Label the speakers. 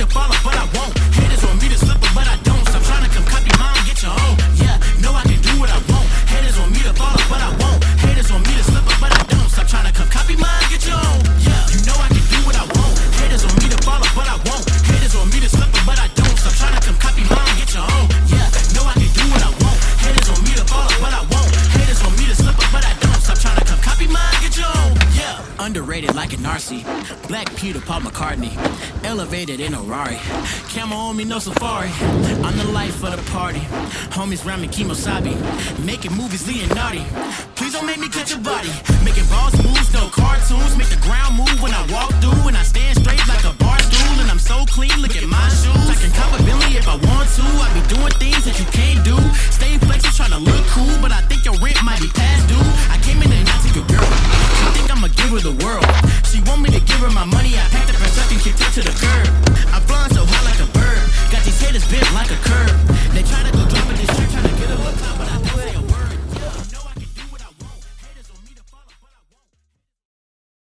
Speaker 1: to follow, but I won't. Haters want me to slip up, but I don't. Stop trying to come copy mine, get your own. Yeah, know I can do what I want. Haters want me to follow, but I won't. Haters want me to slip up, but I don't. Stop trying to come copy mine, get your own. Yeah, you know I can do what I want. Haters want me to follow, but I won't. Haters want me to slip up, but I don't. Stop trying to come copy mine, get your own. Yeah, know I can do what I want. Haters want me to follow, but I won't. Haters want me to slip up, but I don't. Stop trying to come copy mine, get your own. Yeah, underrated like an RC. Black Peter, Paul McCartney. Elevated in a Rari. Camera on me, no safari. I'm the life of the party. Homies round me, Kimosabi. Making movies, Leonardo. Please don't make me catch a body. Making balls moves, no cartoons. Make the ground move when I walk through. And I stand straight like a bar stool. And I'm so clean, look at my shoes. I can cop a Bentley if I want to. I be doing things that you can't do.